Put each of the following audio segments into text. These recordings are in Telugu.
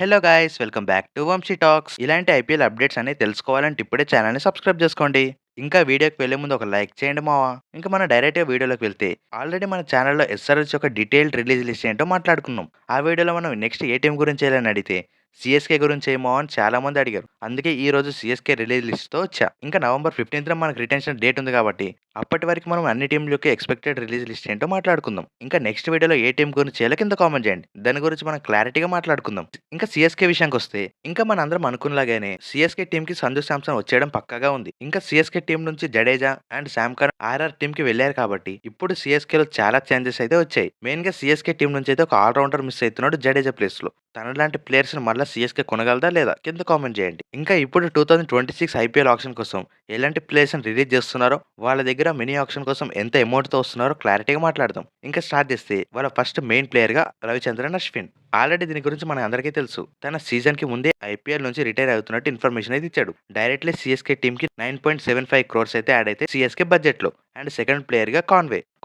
Hello guys welcome back to Vamshi talks. ఇలాంటి ఐపీఎల్ అప్డేట్స్ అన్ని తెలుసుకోవాలంటే ఇప్పుడే ఛానల్ని సబ్స్క్రైబ్ చేసుకోండి. ఇంకా వీడియోకి వెళ్ళే ముందు ఒక లైక్ చేయండి మావా. ఇంకా మనం డైరెక్ట్గా వీడియోలోకి వెళ్తే ఆల్రెడీ మన ఛానల్లో ఎస్ఆర్హెచ్ యొక్క డీటెయిల్డ్ రిలీజ్ లిస్ట్ ఏంటో మాట్లాడుకున్నాం. ఆ వీడియోలో మనం నెక్స్ట్ ఏ టీం గురించి వేయాలని అడిగితే సిఎస్కే గురించి ఏమో అని చాలా మంది అడిగారు. అందుకే ఈ రోజు సిఎస్కే రిలీజ్ లిస్ట్తో వచ్చా. ఇంకా నవంబర్ 15th మనకు రిటెన్షన్ డేట్ ఉంది కాబట్టి అప్పటి వరకు మనం అన్ని టీంల యొక్క ఎక్స్పెక్టెడ్ రిలీజ్ లిస్ట్ ఏంటో మాట్లాడుకుందాం. ఇంకా నెక్స్ట్ వీడియోలో ఏ టీం గురించి చేయాలో కింద కామెంట్ చేయండి. దాని గురించి మనం క్లారిటీగా మాట్లాడుకుందాం. ఇంకా సిఎస్కే విషయానికి వస్తే ఇంకా మనందరం అనుకున్నలాగానే సిఎస్కే టీం కి సంజు శాంసన్ వచ్చేయడం పక్కాగా ఉంది. ఇంకా సిఎస్కే టీం నుంచి Jadeja and Sam Curran RR team కి వెళ్ళారు కాబట్టి ఇప్పుడు సిఎస్కే లో చాలా చేంజెస్ అయితే వచ్చాయి. మెయిన్ గా సిఎస్కే టీం నుంచి అయితే ఒక ఆల్రౌండర్ మిస్ అవుతున్నాడు జడేజా ప్లేస్ లో. తన లాంటి ప్లేయర్స్ మళ్ళీ సిఎస్కే కొనగలదా లేదా కింద కామెంట్ చేయండి. ఇంకా ఇప్పుడు 2026 ఐపీఎల్ ఆప్షన్ కోసం ఎలాంటి ప్లేయర్స్ రిలీజ్ చేస్తున్నారో వాళ్ళ దగ్గర మినీ ఆప్షన్ కోసం ఎంత అమౌంట్ తో వస్తున్నారో క్లారిటీగా మాట్లాడదాం. ఇంకా స్టార్ట్ చేస్తే వాళ్ళ ఫస్ట్ మెయిన్ ప్లేయర్ గా రవిచంద్రన్ అశ్విన్. ఆల్రెడీ దీని గురించి మన అందరికీ తెలుసు. తన సీజన్ కి ముందే ఐపీఎల్ నుంచి రిటైర్ అవుతున్నట్టు ఇన్ఫర్మేషన్ అయితే ఇచ్చాడు. డైరెక్ట్లీ సిఎస్కే టీమ్ కి 9.75 క్రోర్స్ అయితే యాడ్ అయితే సిఎస్కే బడ్జెట్ లో. అండ్ సెకండ్ ప్లేయర్ గా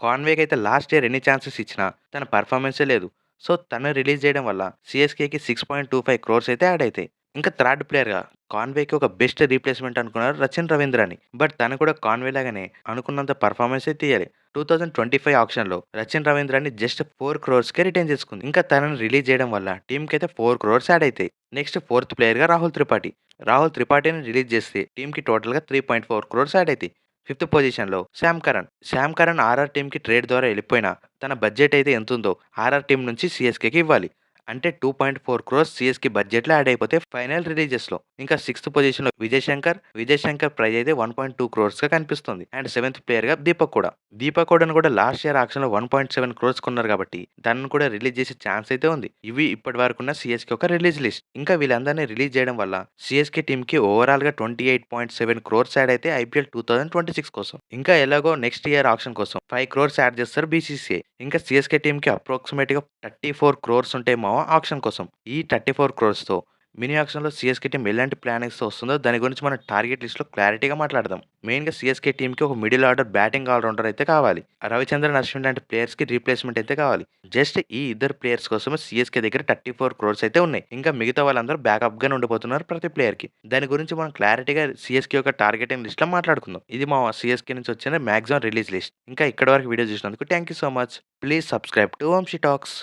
కాన్వేకి అయితే లాస్ట్ ఇయర్ ఎన్ని ఛాన్సెస్ ఇచ్చినా తన పర్ఫార్మెన్సే లేదు. సో తను రిలీజ్ చేయడం వల్ల సిఎస్కేకి 6.25 క్రోర్స్ అయితే యాడ్ అవుతాయి. ఇంకా థర్డ్ ప్లేయర్గా కాన్వేకి ఒక బెస్ట్ రీప్లేస్మెంట్ అనుకున్నారు రచిన్ రవీంద్ర అని. బట్ తను కూడా కాన్వే లాగానే అనుకున్నంత పర్ఫార్మెన్స్ అయితే తీయాలి. 2025 ఆప్షన్లో రచిన్ రవీంద్రని జస్ట్ 4 క్రోర్స్కే రిటైన్ చేసుకుంది. ఇంకా తనని రిలీజ్ చేయడం వల్ల టీంకి అయితే 4 క్రోర్స్ యాడ్ అవుతాయి. నెక్స్ట్ ఫోర్త్ ప్లేయర్గా రాహుల్ త్రిపాఠిని రిలీజ్ చేస్తే టీంకి టోటల్గా 3.4 క్రోర్స్ యాడ్ అవుతాయి. ఫిఫ్త్ పొజిషన్లో శామ్ కరణ్ ఆర్ఆర్ టీంకి ట్రేడ్ ద్వారా వెళ్ళిపోయినా తన బడ్జెట్ అయితే ఎంత ఉందో ఆర్ఆర్ టీం నుంచి సిఎస్కేకి ఇవ్వాలి. అంటే 2.4 క్రోర్స్ సిఎస్కి బడ్జెట్లో యాడ్ అయిపోతే ఫైనల్ రిలీజెస్లో. ఇంకా సిక్స్త్ పొజిషన్లో విజయ్ శంకర్ ప్రైజ్ అయితే 1.2 క్రోర్స్గా కనిపిస్తుంది. అండ్ సెవెంత్ ప్లేయర్గా దీపక్ కూడా లాస్ట్ ఇయర్ ఆక్షన్లో 1.7 క్రోర్స్ కొన్నారు కాబట్టి దాన్ని కూడా రిలీజ్ చేసే ఛాన్స్ అయితే ఉంది. ఇవి ఇప్పటి వరకు ఉన్న సిఎస్కే ఒక రిలీజ్ లిస్ట్. ఇంకా వీళ్ళందరినీ రిలీజ్ చేయడం వల్ల సిఎస్కే టీంకి ఓవరాల్గా 28.7 క్రోర్స్ యాడ్ అయితే ఐపీఎల్ 2026 కోసం. ఇంకా ఎలాగో నెక్స్ట్ ఇయర్ ఆప్షన్ కోసం 5 క్రోర్స్ యాడ్ చేస్తారు బీసీసీఐ. ఇంకా సిఎస్కే టీంకి అప్రాక్సిమేట్గా 34 క్రోర్స్ ఉంటాయి మా ఆప్షన్ కోసం. ఈ 34 క్రోర్స్తో మినీ ఆప్షన్లో సిఎస్కే టీం ఎలాంటి ప్లానింగ్స్తో వస్తుందో దాని గురించి మనం టార్గెట్ లిస్ట్లో క్లారిటీగా మాట్లాడదాం. మెయిన్గా సిఎస్కే టీంకి ఒక మిడిల్ ఆర్డర్ బ్యాటింగ్ ఆల్రౌండర్ అయితే కావాలి. రవిచంద్రన్ అశ్విన్ లాంటి ప్లేయర్స్కి రీప్లేస్మెంట్ అయితే కావాలి. జస్ట్ ఈ ఇద్దరు ప్లేయర్స్ కోసమే సిఎస్కే దగ్గర 34 క్రోర్స్ అయితే ఉన్నాయి. ఇంకా మిగతా వాళ్ళందరూ బ్యాకప్గానే ఉండిపోతున్నారు ప్రతి ప్లేయర్కి. దాని గురించి మనం క్లారిటీగా సిఎస్కే యొక్క టార్గెటింగ్ లిస్ట్లో మాట్లాడుకుందాం. ఇది మా సిఎస్కే నుంచి వచ్చిన మ్యాక్సిమం రిలీజ్ లిస్ట్. ఇంకా ఇక్కడ వరకు వీడియో చూసినందుకు thank you so much. Please subscribe to Vamshi talks.